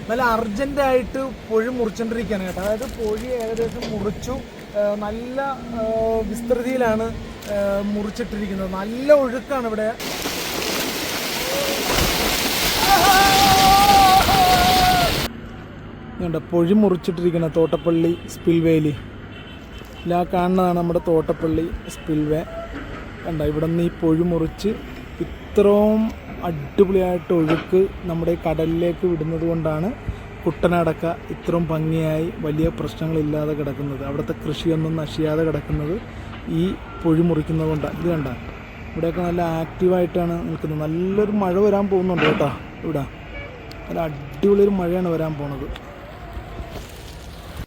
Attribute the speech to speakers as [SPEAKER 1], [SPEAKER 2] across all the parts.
[SPEAKER 1] നല്ല അർജൻറ്റായിട്ട് പൊഴി മുറിച്ചുകൊണ്ടിരിക്കുകയാണ് കേട്ടോ. അതായത് പൊഴി ഏകദേശം മുറിച്ചു, നല്ല വിസ്തൃതിയിലാണ് മുറിച്ചിട്ടിരിക്കുന്നത്. നല്ല ഒഴുക്കാണ് ഇവിടെ. കണ്ട പൊഴി മുറിച്ചിട്ടിരിക്കുന്ന തോട്ടപ്പള്ളി സ്പിൽവേയിൽ. ഇല്ല കാണുന്നതാണ് നമ്മുടെ തോട്ടപ്പള്ളി സ്പിൽവേ. കണ്ട ഇവിടെ നിന്ന് ഈ പൊഴി മുറിച്ച് ഇത്രയും അടിപൊളിയായിട്ട് ഒഴുക്ക് നമ്മുടെ കടലിലേക്ക് വിടുന്നത് കൊണ്ടാണ് കുട്ടനാടൊക്കെ ഇത്രയും ഭംഗിയായി വലിയ പ്രശ്നങ്ങളില്ലാതെ കിടക്കുന്നത്. അവിടുത്തെ കൃഷിയൊന്നും നശിയാതെ കിടക്കുന്നത് ഈ പൊഴി മുറിക്കുന്നത് കൊണ്ടാണ്. ഇത് കണ്ട ഇവിടെയൊക്കെ നല്ല ആക്റ്റീവായിട്ടാണ് നിൽക്കുന്നത്. നല്ലൊരു മഴ വരാൻ പോകുന്നുണ്ട് കേട്ടോ. ഇവിടെ നല്ല അടിപൊളിയൊരു മഴയാണ് വരാൻ പോണത്.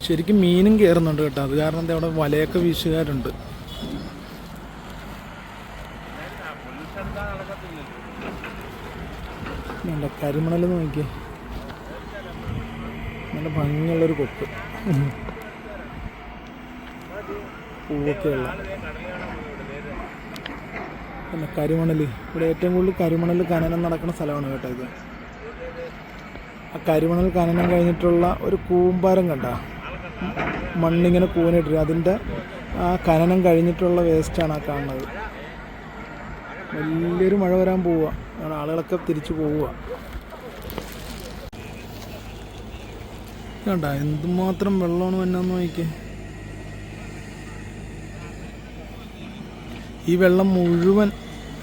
[SPEAKER 1] ശരിക്കും മീനും കയറുന്നുണ്ട് കേട്ടോ. അത് കാരണം എന്താ അവിടെ വലയൊക്കെ വീശുകാരുണ്ട്. വേണ്ട കരിമണലെന്ന് നോക്കിയേ, നല്ല ഭംഗിയുള്ളൊരു കൊക്ക്, പൂവൊക്കെയുള്ള പിന്നെ കരിമണൽ. ഇവിടെ ഏറ്റവും കൂടുതൽ കരിമണൽ ഖനനം നടക്കുന്ന സ്ഥലമാണ് കേട്ടോ ഇത്. ആ കരിമണൽ ഖനനം കഴിഞ്ഞിട്ടുള്ള ഒരു കൂമ്പാരം കണ്ട, മണ്ണിങ്ങനെ കൂനിട്ടിട്ട് അതിൻ്റെ ആ ഖനനം കഴിഞ്ഞിട്ടുള്ള വേസ്റ്റാണ് ആ കാണുന്നത്. വലിയൊരു മഴ വരാൻ പോവുക, ആളുകളൊക്കെ തിരിച്ചു പോവുക. കണ്ട എന്തുമാത്രം വെള്ളമാണ് വന്നതെന്ന് നോക്കിയേ. ഈ വെള്ളം മുഴുവൻ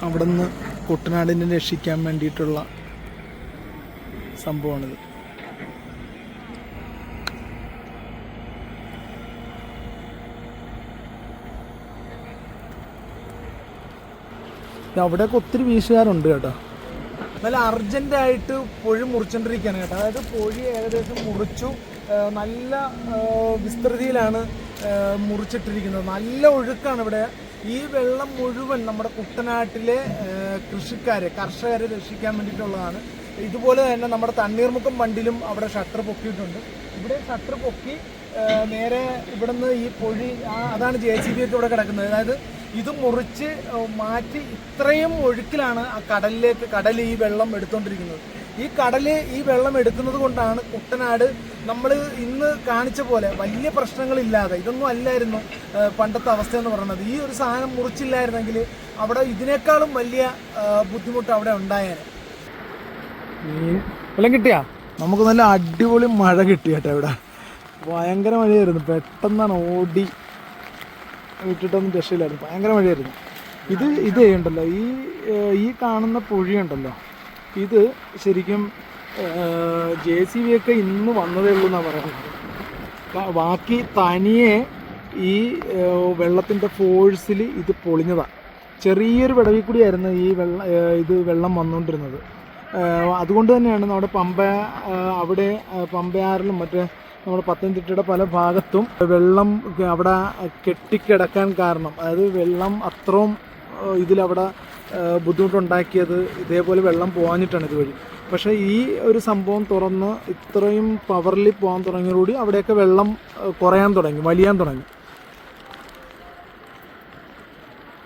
[SPEAKER 1] അവിടെ നിന്ന് കുട്ടനാടിനെ രക്ഷിക്കാൻ വേണ്ടിയിട്ടുള്ള സംഭവമാണിത്. അവിടെയൊക്കെ ഒത്തിരി വീശുകാരുണ്ട് കേട്ടോ. നല്ല അർജൻറ്റായിട്ട് പൊഴി മുറിച്ചുകൊണ്ടിരിക്കുകയാണ് കേട്ടോ. അതായത് പൊഴി ഏകദേശം മുറിച്ചു, നല്ല വിസ്തൃതിയിലാണ് മുറിച്ചിട്ടിരിക്കുന്നത്. നല്ല ഒഴുക്കാണ് ഇവിടെ. ഈ വെള്ളം മുഴുവൻ നമ്മുടെ കുട്ടനാട്ടിലെ കർഷകരെ രക്ഷിക്കാൻ വേണ്ടിയിട്ടുള്ളതാണ്. ഇതുപോലെ തന്നെ നമ്മുടെ തണ്ണീർമുക്കം ബണ്ടിലും അവിടെ ഷട്ടർ പൊക്കിയിട്ടുണ്ട്. ഇവിടെ ഷട്ടർ പൊക്കി നേരെ ഇവിടുന്ന് ഈ പൊഴി അതാണ് JCB ഒക്കെ ഇവിടെ കിടക്കുന്നത്. അതായത് ഇത് മുറിച്ച് മാറ്റി ഇത്രയും ഒഴുക്കിലാണ് ആ കടൽ ഈ വെള്ളം എടുത്തുകൊണ്ടിരിക്കുന്നത്. ഈ വെള്ളം എടുക്കുന്നത് കൊണ്ടാണ് കുട്ടനാട് നമ്മൾ ഇന്ന് കാണിച്ച പോലെ വലിയ പ്രശ്നങ്ങളില്ലാതെ, ഇതൊന്നും അല്ലായിരുന്നു പണ്ടത്തെ അവസ്ഥ എന്ന് പറയുന്നത്. ഈ ഒരു സാധനം മുറിച്ചില്ലായിരുന്നെങ്കിൽ അവിടെ ഇതിനേക്കാളും വലിയ ബുദ്ധിമുട്ട് അവിടെ ഉണ്ടായേനെ. വെള്ളം കിട്ടിയാ നമുക്ക് നല്ല അടിപൊളി മഴ കിട്ടിയാട്ടെ. ഇവിടെ ഭയങ്കര മഴയായിരുന്നു. പെട്ടെന്നാണ് ഓടി വിട്ടിട്ടൊന്നും രക്ഷയില്ലായിരുന്നു. ഭയങ്കര മഴയായിരുന്നു. ഇത് ഉണ്ടല്ലോ, ഈ കാണുന്ന പൊഴിയുണ്ടല്ലോ, ഇത് ശരിക്കും JCB ഒക്കെ ഇന്ന് വന്നതേ ഉള്ളൂ എന്നാണ് പറയുന്നത്. ബാക്കി തനിയെ ഈ വെള്ളത്തിൻ്റെ ഫോഴ്സിൽ ഇത് പൊളിഞ്ഞതാണ്. ചെറിയൊരു വിടവിൽ കൂടിയായിരുന്നു ഇത് വെള്ളം വന്നുകൊണ്ടിരുന്നത്. അതുകൊണ്ട് തന്നെയാണ് നമ്മുടെ അവിടെ പമ്പയാറിലും മറ്റേ നമ്മുടെ പത്തനംതിട്ടയുടെ പല ഭാഗത്തും വെള്ളം അവിടെ കെട്ടിക്കിടക്കാൻ കാരണം. അതായത് വെള്ളം അത്രയും ഇതിലവിടെ ബുദ്ധിമുട്ടുണ്ടാക്കിയത് ഇതേപോലെ വെള്ളം പോകാഞ്ഞിട്ടാണ് ഇതുവഴി. പക്ഷേ ഈ ഒരു സംഭവം തുറന്ന് ഇത്രയും പവറിൽ പോകാൻ തുടങ്ങിയതോടുകൂടി അവിടെയൊക്കെ വെള്ളം വലിയാൻ തുടങ്ങി.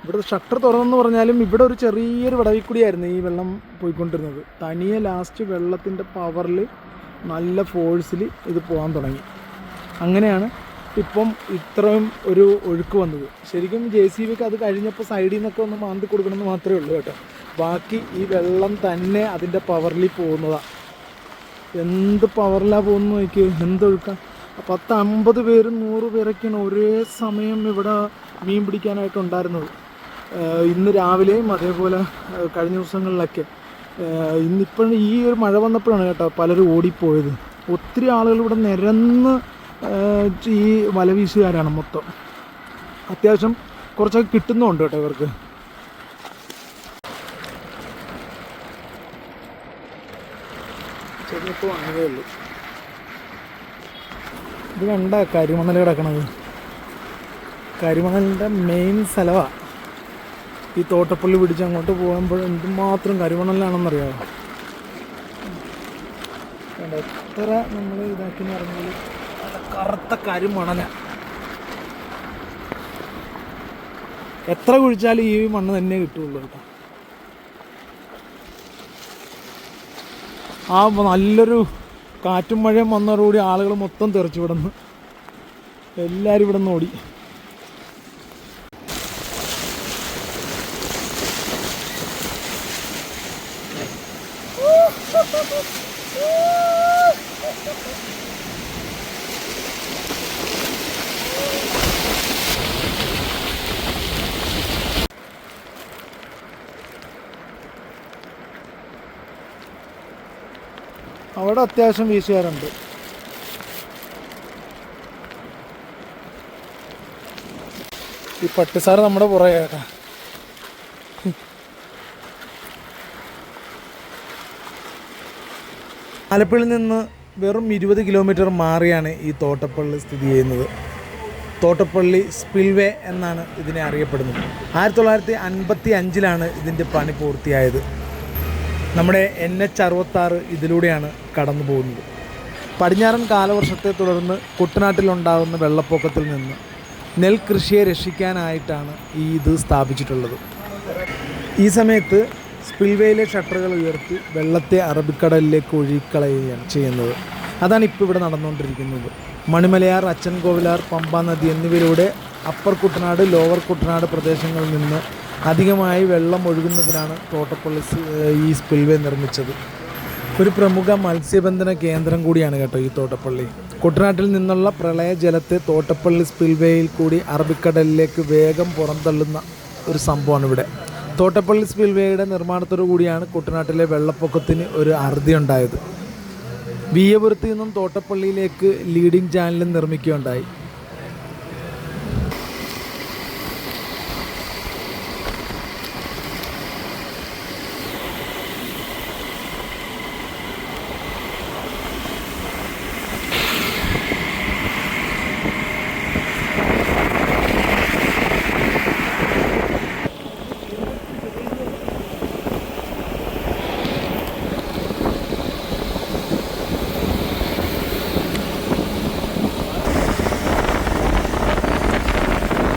[SPEAKER 1] ഇവിടെ ഷട്ടർ തുറന്നെന്ന് പറഞ്ഞാലും ഇവിടെ ഒരു ചെറിയൊരു വിടവിൽ കൂടിയായിരുന്നു ഈ വെള്ളം പോയിക്കൊണ്ടിരുന്നത്. തനിയെ ലാസ്റ്റ് വെള്ളത്തിൻ്റെ പവറിൽ നല്ല ഫോഴ്സിൽ ഇത് പോകാൻ തുടങ്ങി. അങ്ങനെയാണ് ഇപ്പം ഇത്രയും ഒരു ഒഴുക്ക് വന്നത്. ശരിക്കും JCBക്ക് അത് കഴിഞ്ഞപ്പോൾ സൈഡിൽ നിന്നൊക്കെ ഒന്ന് മാന്തി കൊടുക്കണമെന്ന് മാത്രമേ ഉള്ളൂ കേട്ടോ. ബാക്കി ഈ വെള്ളം തന്നെ അതിൻ്റെ പവറിൽ പോകുന്നതാണ്. എന്ത് പവറിലാണ് പോകുന്നത് നോക്കി, എന്തൊഴുക്കാം. 10-50 പേരും 100 പേരൊക്കെയാണ് ഒരേ സമയം ഇവിടെ മീൻ പിടിക്കാനായിട്ടുണ്ടായിരുന്നത്. ഇന്ന് രാവിലെയും അതേപോലെ കഴിഞ്ഞ ദിവസങ്ങളിലൊക്കെ. ഇന്നിപ്പോഴും ഈ ഒരു മഴ വന്നപ്പോഴാണ് കേട്ടോ പലരും ഓടിപ്പോയത്. ഒത്തിരി ആളുകൾ ഇവിടെ നിരന്ന് ഈ വലവീശുകാരാണ് മൊത്തം. അത്യാവശ്യം കുറച്ചൊക്കെ കിട്ടുന്നുണ്ട് കേട്ടോ ഇവർക്ക്. ചെറിയപ്പോൾ അങ്ങനേ ഉള്ളൂ. ഇത് കണ്ട കരിമണൽ കിടക്കണത്. കരിമണലിൻ്റെ മെയിൻ സ്ഥലമാണ്. ഈ തോട്ടപ്പള്ളി പിടിച്ച് അങ്ങോട്ട് പോകുമ്പോൾ എന്തുമാത്രം കരിമണലാണെന്നറിയാമോ. എത്ര നമ്മൾ ഇതാക്കിന്ന് പറഞ്ഞാൽ കറുത്ത കരിമണല. എത്ര കുഴിച്ചാലും ഈ മണ്ണ് തന്നെ കിട്ടുള്ളൂ കേട്ടോ. ആ നല്ലൊരു കാറ്റും മഴയും വന്നതോടുകൂടി ആളുകൾ മൊത്തം തെറിച്ചു ഇവിടെ നിന്ന്. എല്ലാവരും ഇവിടെ നിന്ന് ഓടി. അവിടെ അത്യാവശ്യം വീശുകാരുണ്ട്. ഈ പട്ടിസാറ് നമ്മുടെ പുറകെ കേട്ടാ. ആലപ്പുഴയിൽ നിന്ന് വെറും 20 കിലോമീറ്റർ മാറിയാണ് ഈ തോട്ടപ്പള്ളി സ്ഥിതി ചെയ്യുന്നത്. തോട്ടപ്പള്ളി സ്പിൽവേ എന്നാണ് ഇതിനെ അറിയപ്പെടുന്നത്. 1955 ഇതിൻ്റെ പണി പൂർത്തിയായത്. നമ്മുടെ NH-66 ഇതിലൂടെയാണ് കടന്നു പോകുന്നത്. പടിഞ്ഞാറൻ കാലവർഷത്തെ തുടർന്ന് കുട്ടനാട്ടിലുണ്ടാകുന്ന വെള്ളപ്പൊക്കത്തിൽ നിന്ന് നെൽകൃഷിയെ രക്ഷിക്കാനായിട്ടാണ് ഇത് സ്ഥാപിച്ചിട്ടുള്ളത്. ഈ സമയത്ത് സ്പിൽവേയിലെ ഷട്ടറുകൾ ഉയർത്തി വെള്ളത്തെ അറബിക്കടലിലേക്ക് ഒഴുകിക്കളയുകയാണ് ചെയ്യുന്നത്. അതാണ് ഇപ്പോൾ ഇവിടെ നടന്നുകൊണ്ടിരിക്കുന്നത്. മണിമലയാർ, അച്ചൻകോവിലാർ, പമ്പാ നദി എന്നിവയിലൂടെ അപ്പർ കുട്ടനാട്, ലോവർ കുട്ടനാട് പ്രദേശങ്ങളിൽ നിന്ന് അധികമായി വെള്ളം ഒഴുകുന്നതിനാണ് തോട്ടപ്പള്ളി ഈ സ്പിൽവേ നിർമ്മിച്ചത്. ഒരു പ്രമുഖ മത്സ്യബന്ധന കേന്ദ്രം കൂടിയാണ് കേട്ടോ ഈ തോട്ടപ്പള്ളി. കുട്ടനാട്ടിൽ നിന്നുള്ള പ്രളയജലത്തെ തോട്ടപ്പള്ളി സ്പിൽവേയിൽ കൂടി അറബിക്കടലിലേക്ക് വേഗം പുറന്തള്ളുന്ന ഒരു സംഭവമാണ് ഇവിടെ. തോട്ടപ്പള്ളി സ്പിൽവേയുടെ നിർമ്മാണത്തോടു കൂടിയാണ് കുട്ടനാട്ടിലെ വെള്ളപ്പൊക്കത്തിന് ഒരു അറുതി ഉണ്ടായത്. വീയപുരത്ത് നിന്നും തോട്ടപ്പള്ളിയിലേക്ക് ലീഡിംഗ് ചാനലും നിർമ്മിക്കുകയുണ്ടായി.